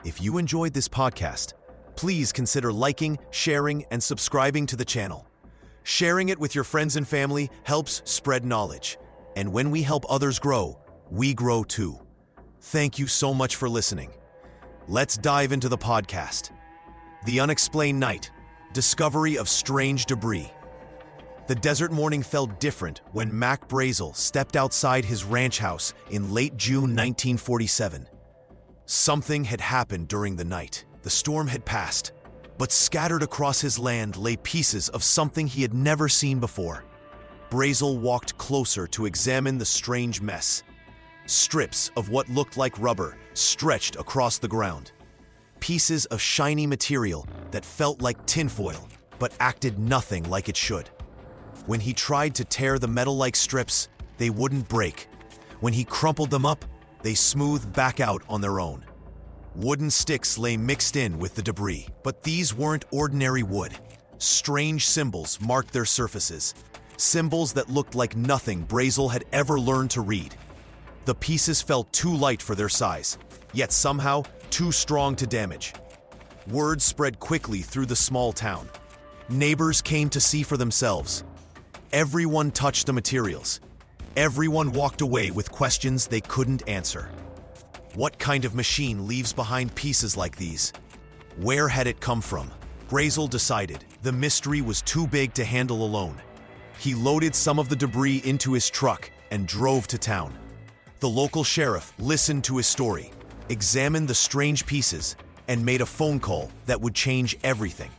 If you enjoyed this podcast, please consider liking, sharing, and subscribing to the channel. Sharing it with your friends and family helps spread knowledge. And when we help others grow, we grow too. Thank you so much for listening. Let's dive into the podcast. The Unexplained Night, Discovery of Strange Debris. The desert morning felt different when Mac Brazel stepped outside his ranch house in late June 1947. Something had happened during the night. The storm had passed, but scattered across his land lay pieces of something he had never seen before. Brazel walked closer to examine the strange mess. Strips of what looked like rubber stretched across the ground. Pieces of shiny material that felt like tinfoil, but acted nothing like it should. When he tried to tear the metal-like strips, they wouldn't break. When he crumpled them up, they smoothed back out on their own. Wooden sticks lay mixed in with the debris, but these weren't ordinary wood. Strange symbols marked their surfaces, symbols that looked like nothing Brazel had ever learned to read. The pieces felt too light for their size, yet somehow too strong to damage. Word spread quickly through the small town. Neighbors came to see for themselves. Everyone touched the materials. Everyone walked away with questions they couldn't answer. What kind of machine leaves behind pieces like these? Where had it come from? Brazel decided the mystery was too big to handle alone. He loaded some of the debris into his truck and drove to town. The local sheriff listened to his story, examined the strange pieces, and made a phone call that would change everything.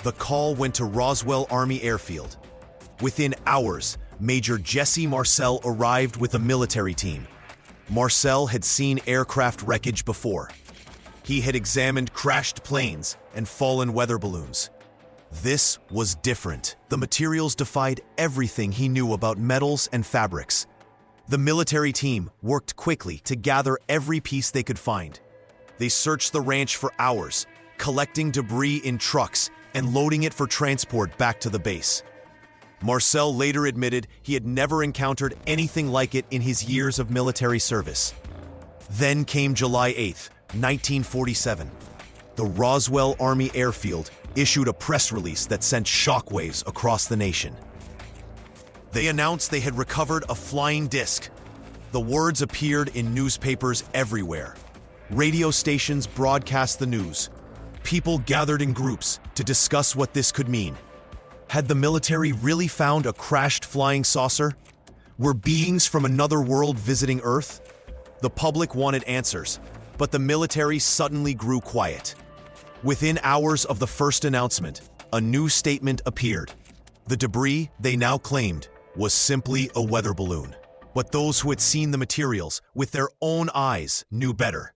The call went to Roswell Army Airfield. Within hours, Major Jesse Marcel arrived with a military team. Marcel had seen aircraft wreckage before. He had examined crashed planes and fallen weather balloons. This was different. The materials defied everything he knew about metals and fabrics. The military team worked quickly to gather every piece they could find. They searched the ranch for hours, collecting debris in trucks and loading it for transport back to the base. Marcel later admitted he had never encountered anything like it in his years of military service. Then came July 8, 1947. The Roswell Army Airfield issued a press release that sent shockwaves across the nation. They announced they had recovered a flying disc. The words appeared in newspapers everywhere. Radio stations broadcast the news. People gathered in groups to discuss what this could mean. Had the military really found a crashed flying saucer? Were beings from another world visiting Earth? The public wanted answers, but the military suddenly grew quiet. Within hours of the first announcement, a new statement appeared. The debris, they now claimed, was simply a weather balloon. But those who had seen the materials with their own eyes knew better.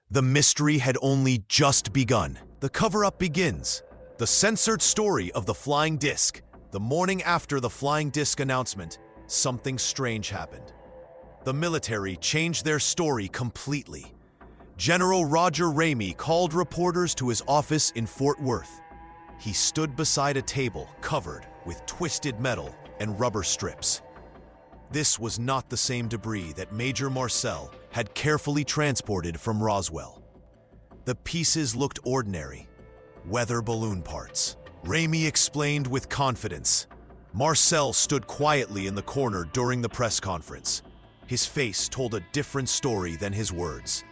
The mystery had only just begun. The cover-up begins. The censored story of the flying disc. The morning after the flying disc announcement, something strange happened. The military changed their story completely. General Roger Ramey called reporters to his office in Fort Worth. He stood beside a table covered with twisted metal and rubber strips. This was not the same debris that Major Marcel had carefully transported from Roswell. The pieces looked ordinary. Weather balloon parts. Ramey explained with confidence. Marcel stood quietly in the corner during the press conference. His face told a different story than his words.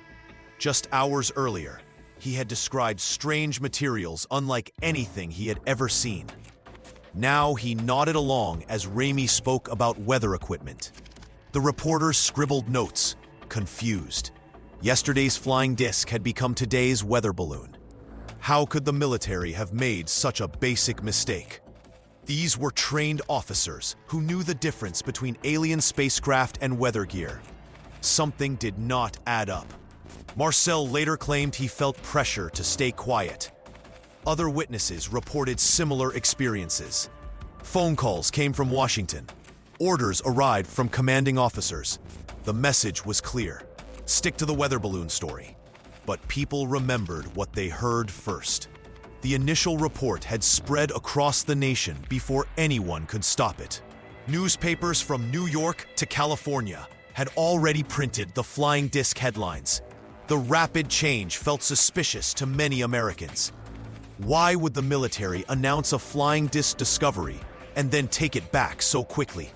Just hours earlier, he had described strange materials unlike anything he had ever seen. Now he nodded along as Ramey spoke about weather equipment. The reporters scribbled notes, confused. Yesterday's flying disc had become today's weather balloon. How could the military have made such a basic mistake? These were trained officers who knew the difference between alien spacecraft and weather gear. Something did not add up. Marcel later claimed he felt pressure to stay quiet. Other witnesses reported similar experiences. Phone calls came from Washington. Orders arrived from commanding officers. The message was clear. Stick to the weather balloon story. But people remembered what they heard first. The initial report had spread across the nation before anyone could stop it. Newspapers from New York to California had already printed the flying disc headlines. The rapid change felt suspicious to many Americans. Why would the military announce a flying disc discovery and then take it back so quickly?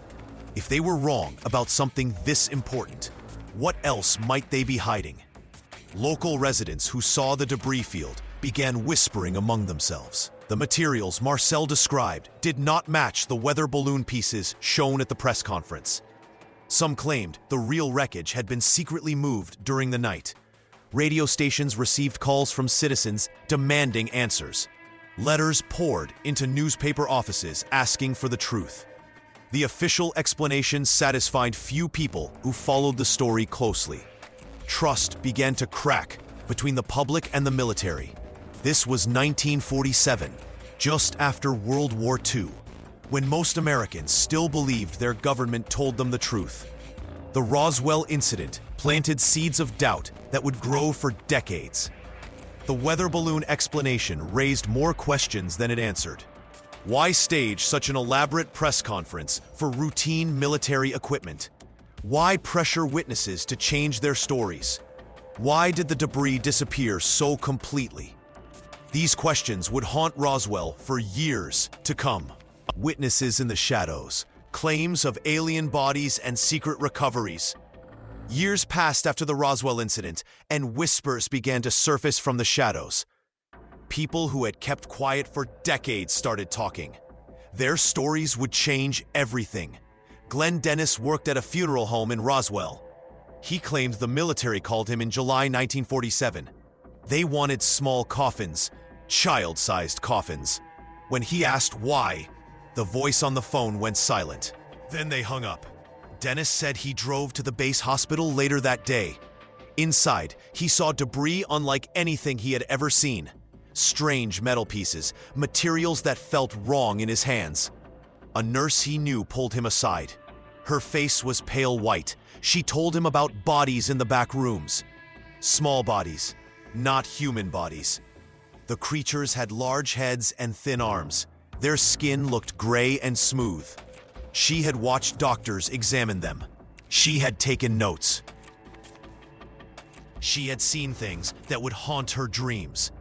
If they were wrong about something this important, what else might they be hiding? Local residents who saw the debris field began whispering among themselves. The materials Marcel described did not match the weather balloon pieces shown at the press conference. Some claimed the real wreckage had been secretly moved during the night. Radio stations received calls from citizens demanding answers. Letters poured into newspaper offices asking for the truth. The official explanation satisfied few people who followed the story closely. Trust began to crack between the public and the military. This was 1947, just after World War II, when most Americans still believed their government told them the truth. The Roswell incident planted seeds of doubt that would grow for decades. The weather balloon explanation raised more questions than it answered. Why stage such an elaborate press conference for routine military equipment? Why pressure witnesses to change their stories? Why did the debris disappear so completely? These questions would haunt Roswell for years to come. Witnesses in the shadows, claims of alien bodies and secret recoveries. Years passed after the Roswell incident, and whispers began to surface from the shadows. People who had kept quiet for decades started talking. Their stories would change everything. Glenn Dennis worked at a funeral home in Roswell. He claimed the military called him in July 1947. They wanted small coffins, child-sized coffins. When he asked why, the voice on the phone went silent. Then they hung up. Dennis said he drove to the base hospital later that day. Inside, he saw debris unlike anything he had ever seen. Strange metal pieces, materials that felt wrong in his hands. A nurse he knew pulled him aside. Her face was pale white. She told him about bodies in the back rooms. Small bodies, not human bodies. The creatures had large heads and thin arms. Their skin looked gray and smooth. She had watched doctors examine them. She had taken notes. She had seen things that would haunt her dreams.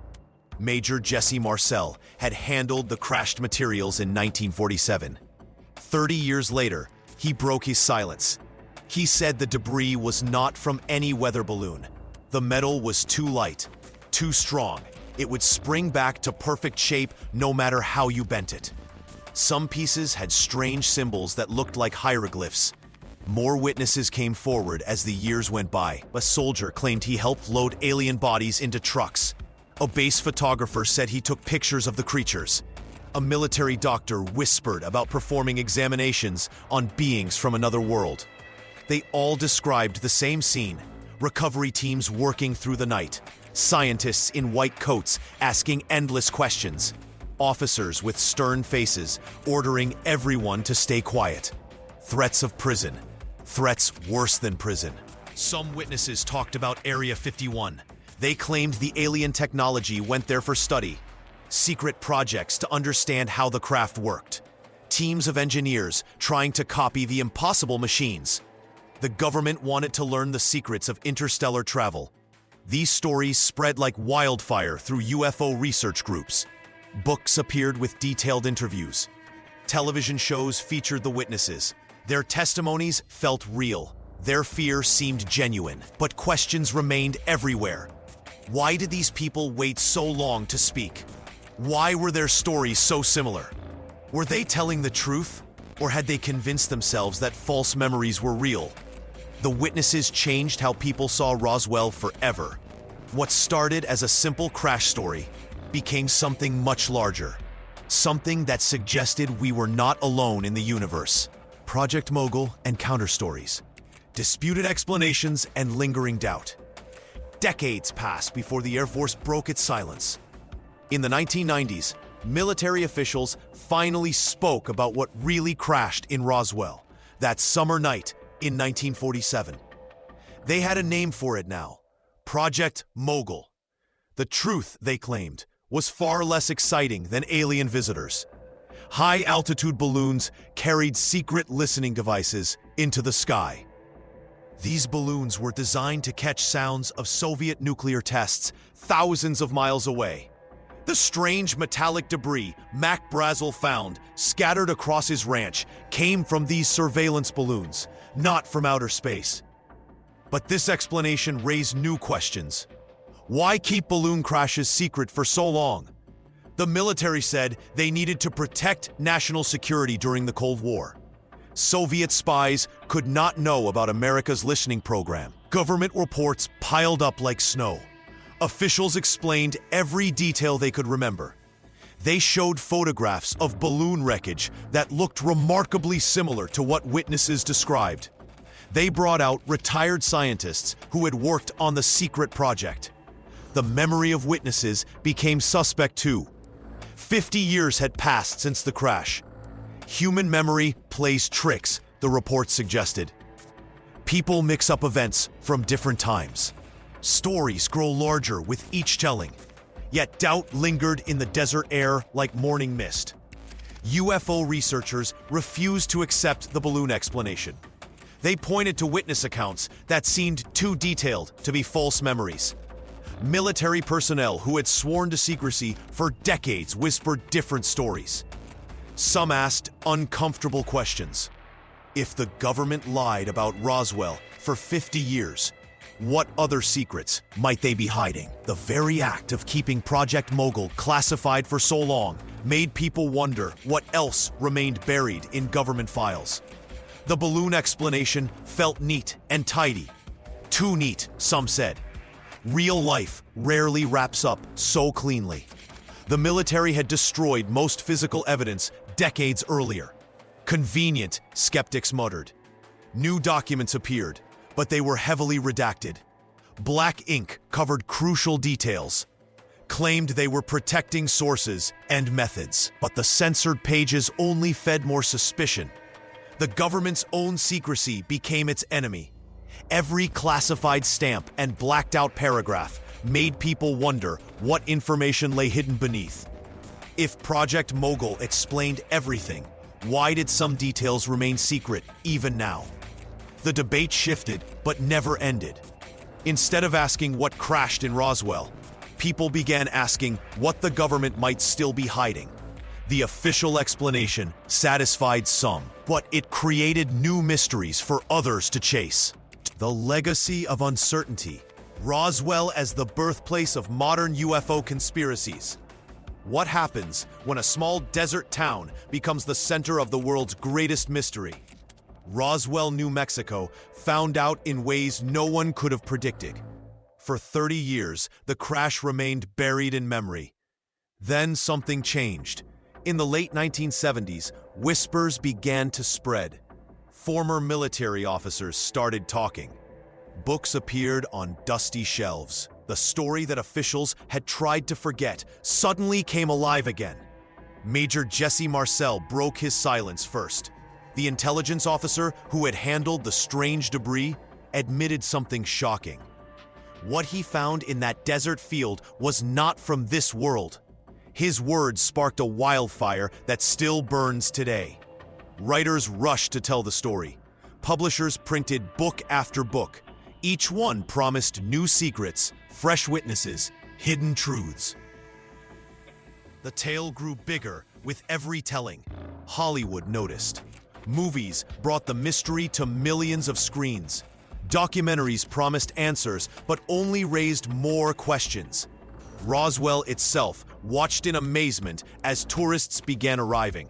Major Jesse Marcel had handled the crashed materials in 1947. 30 years later, he broke his silence. He said the debris was not from any weather balloon. The metal was too light, too strong. It would spring back to perfect shape no matter how you bent it. Some pieces had strange symbols that looked like hieroglyphs. More witnesses came forward as the years went by. A soldier claimed he helped load alien bodies into trucks. A base photographer said he took pictures of the creatures. A military doctor whispered about performing examinations on beings from another world. They all described the same scene: recovery teams working through the night, scientists in white coats asking endless questions, officers with stern faces ordering everyone to stay quiet. Threats of prison, threats worse than prison. Some witnesses talked about Area 51. They claimed the alien technology went there for study. Secret projects to understand how the craft worked. Teams of engineers trying to copy the impossible machines. The government wanted to learn the secrets of interstellar travel. These stories spread like wildfire through UFO research groups. Books appeared with detailed interviews. Television shows featured the witnesses. Their testimonies felt real. Their fear seemed genuine, but questions remained everywhere. Why did these people wait so long to speak? Why were their stories so similar? Were they telling the truth, or had they convinced themselves that false memories were real? The witnesses changed how people saw Roswell forever. What started as a simple crash story became something much larger. Something that suggested we were not alone in the universe. Project Mogul and counter-stories. Disputed explanations and lingering doubt. Decades passed before the Air Force broke its silence. In the 1990s, military officials finally spoke about what really crashed in Roswell that summer night in 1947. They had a name for it now: Project Mogul. The truth, they claimed, was far less exciting than alien visitors. High-altitude balloons carried secret listening devices into the sky. These balloons were designed to catch sounds of Soviet nuclear tests thousands of miles away. The strange metallic debris Mac Brazel found scattered across his ranch came from these surveillance balloons, not from outer space. But this explanation raised new questions. Why keep balloon crashes secret for so long? The military said they needed to protect national security during the Cold War. Soviet spies could not know about America's listening program. Government reports piled up like snow. Officials explained every detail they could remember. They showed photographs of balloon wreckage that looked remarkably similar to what witnesses described. They brought out retired scientists who had worked on the secret project. The memory of witnesses became suspect too. 50 years had passed since the crash. Human memory plays tricks, the report suggested. People mix up events from different times. Stories grow larger with each telling, yet doubt lingered in the desert air like morning mist. UFO researchers refused to accept the balloon explanation. They pointed to witness accounts that seemed too detailed to be false memories. Military personnel who had sworn to secrecy for decades whispered different stories. Some asked uncomfortable questions. If the government lied about Roswell for 50 years, what other secrets might they be hiding? The very act of keeping Project Mogul classified for so long made people wonder what else remained buried in government files. The balloon explanation felt neat and tidy. Too neat, some said. Real life rarely wraps up so cleanly. The military had destroyed most physical evidence decades earlier. Convenient, skeptics muttered. New documents appeared, but they were heavily redacted. Black ink covered crucial details. Claimed they were protecting sources and methods, but the censored pages only fed more suspicion. The government's own secrecy became its enemy. Every classified stamp and blacked-out paragraph made people wonder what information lay hidden beneath. If Project Mogul explained everything, why did some details remain secret even now? The debate shifted, but never ended. Instead of asking what crashed in Roswell, people began asking what the government might still be hiding. The official explanation satisfied some, but it created new mysteries for others to chase. The legacy of uncertainty. Roswell as the birthplace of modern UFO conspiracies. What happens when a small desert town becomes the center of the world's greatest mystery? Roswell, New Mexico, found out in ways no one could have predicted. For 30 years, the crash remained buried in memory. Then something changed. In the late 1970s, whispers began to spread. Former military officers started talking. Books appeared on dusty shelves. The story that officials had tried to forget suddenly came alive again. Major Jesse Marcel broke his silence first. The intelligence officer who had handled the strange debris admitted something shocking. What he found in that desert field was not from this world. His words sparked a wildfire that still burns today. Writers rushed to tell the story. Publishers printed book after book. Each one promised new secrets, fresh witnesses, hidden truths. The tale grew bigger with every telling. Hollywood noticed. Movies brought the mystery to millions of screens. Documentaries promised answers, but only raised more questions. Roswell itself watched in amazement as tourists began arriving.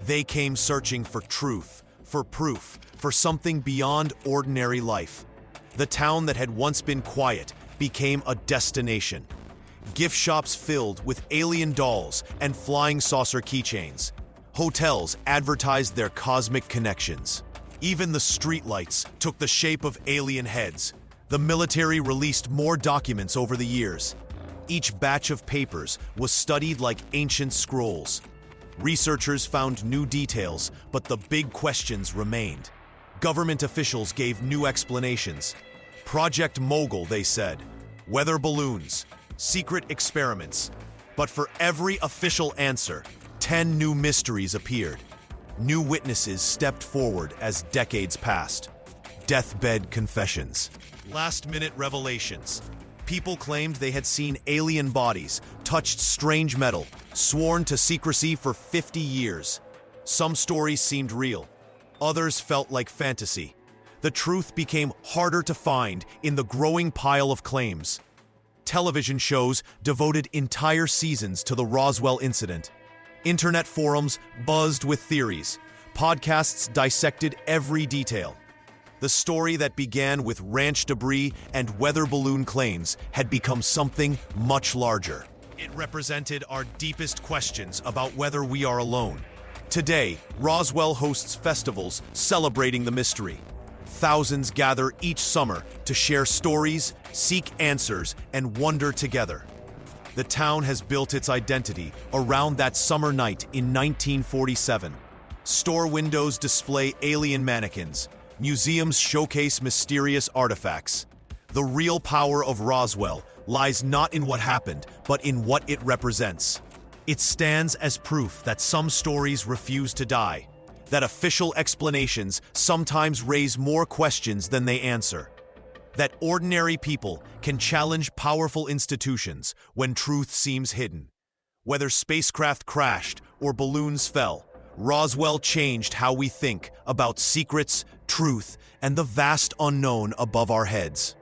They came searching for truth, for proof, for something beyond ordinary life. The town that had once been quiet became a destination. Gift shops filled with alien dolls and flying saucer keychains. Hotels advertised their cosmic connections. Even the streetlights took the shape of alien heads. The military released more documents over the years. Each batch of papers was studied like ancient scrolls. Researchers found new details, but the big questions remained. Government officials gave new explanations. Project Mogul, they said. Weather balloons. Secret experiments. But for every official answer, 10 new mysteries appeared. New witnesses stepped forward as decades passed. deathbed confessions. Last-minute revelations. People claimed they had seen alien bodies, touched strange metal, sworn to secrecy for 50 years. Some stories seemed real. Others felt like fantasy. The truth became harder to find in the growing pile of claims. Television shows devoted entire seasons to the Roswell incident. Internet forums buzzed with theories. Podcasts dissected every detail. The story that began with ranch debris and weather balloon claims had become something much larger. It represented our deepest questions about whether we are alone. Today, Roswell hosts festivals celebrating the mystery. Thousands gather each summer to share stories, seek answers, and wonder together. The town has built its identity around that summer night in 1947. Store windows display alien mannequins. Museums showcase mysterious artifacts. The real power of Roswell lies not in what happened, but in what it represents. It stands as proof that some stories refuse to die, that official explanations sometimes raise more questions than they answer, that ordinary people can challenge powerful institutions when truth seems hidden. Whether spacecraft crashed or balloons fell, Roswell changed how we think about secrets, truth, and the vast unknown above our heads.